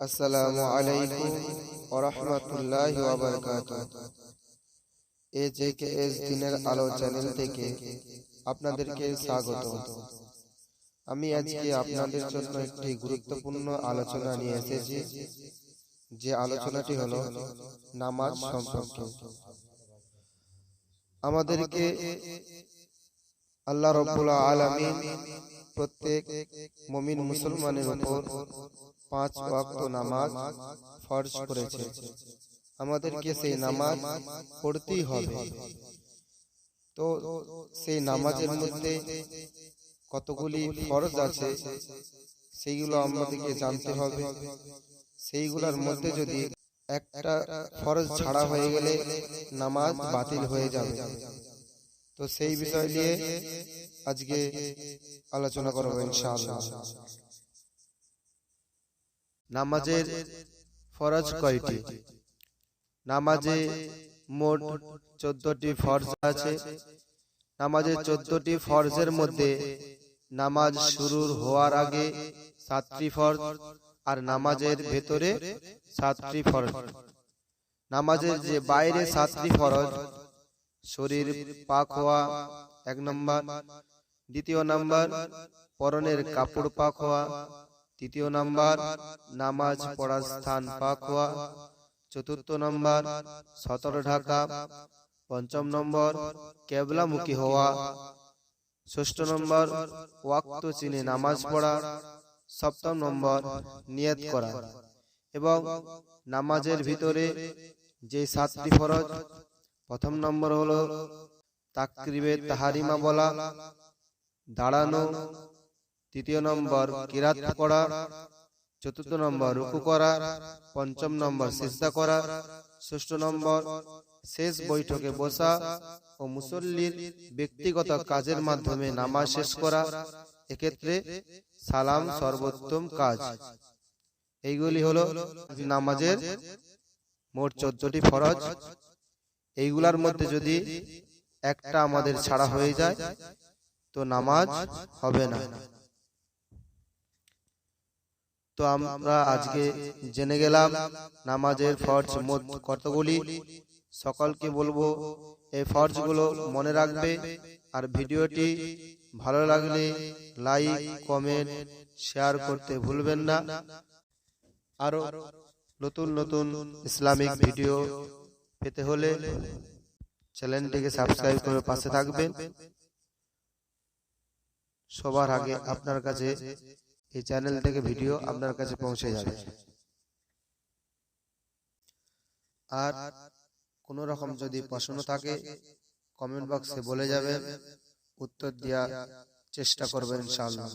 আসসালামু আলাইকুম ওয়া রাহমাতুল্লাহি ওয়া বারাকাতুহু। AJKS দিনের আলো চ্যানেল থেকে আপনাদেরকে স্বাগত। আমি আজকে আপনাদের জন্য একটি গুরুত্বপূর্ণ আলোচনা নিয়ে এসেছি, যে আলোচনাটি হলো নামাজ সম্পর্কে। আমাদেরকে আল্লাহ রাব্বুল আলামিন প্রত্যেক মুমিন মুসলমানের উপর 5 ওয়াক্ত নামাজ ফরজ করেছে। আমাদেরকে সেই নামাজ পড়তেই হবে। তো সেই নামাজের মধ্যে কতগুলি ফরজ আছে সেইগুলো আমাদেরকে জানতে হবে। সেইগুলোর মধ্যে যদি একটা ফরজ ছাড়া হয়ে গেলে নামাজ বাতিল হয়ে যাবে। তো সেই বিষয় নিয়ে আজকে আলোচনা করব ইনশাআল্লাহ। নামাজের ফরজ কয়টি? নামাজে মোট 14টি ফরজ আছে। নামাজের 14টি ফরজের মধ্যে নামাজ শুরু হওয়ার আগে 7টি ফরজ আর নামাজের ভেতরে 7টি ফরজ। নামাজের যে বাইরে 7টি ফরজ, শরীর পাক হওয়া 1 নম্বর, দ্বিতীয় নম্বর পরনের কাপড় পাক হওয়া, তৃতীয় নম্বর নামাজ পড়ার স্থান পাক হওয়া, চতুর্থ নম্বর সতর ঢাকা, পঞ্চম নম্বর কিবলামুখী হওয়া, ষষ্ঠ নম্বর ওয়াক্ত চিনে নামাজ পড়া, সপ্তম নম্বর নিয়ত করা। এবং নামাজের ভিতরে যে 7টি ফরজ, প্রথম নম্বর হলো তাকবীরে তাহরিমা বলা, দাঁড়ানো, তৃতীয় নম্বর কিরাত পড়া, চতুর্থ নম্বর রুকু করা, পঞ্চম নম্বর সিজদা করা, ষষ্ঠ নম্বর শেষ বৈঠকে বসা ও মুসল্লির ব্যক্তিগত কাজের মাধ্যমে নামাজ শেষ করা। এক্ষেত্রে সালাম সর্বোত্তম কাজ। এইগুলি হলো নামাজের মোট 14টি ফরজ। এইগুলার মধ্যে যদি একটা আমাদের ছাড়া হয়ে যায় তো নামাজ হবে না। তো আমরা আজকে জেনে গেলাম নামাজের ফরজ মোট কতগুলি। সকলকে বলবো এই ফরজগুলো মনে রাখবে। আর ভিডিওটি ভালো লাগলে লাইক, কমেন্ট, শেয়ার করতে ভুলবেন না। আরো নতুন নতুন ইসলামিক ভিডিও পেতে হলে চ্যানেলটিকে সাবস্ক্রাইব করে পাশে থাকবেন। সবার আগে আপনার কাছে এই চ্যানেল থেকে ভিডিও আপনার কাছে পৌঁছে যাবে। আর কোনো রকম যদি প্রশ্ন থাকে কমেন্ট বক্সে বলে যাবেন, উত্তর দেওয়ার চেষ্টা করবেন ইনশাআল্লাহ।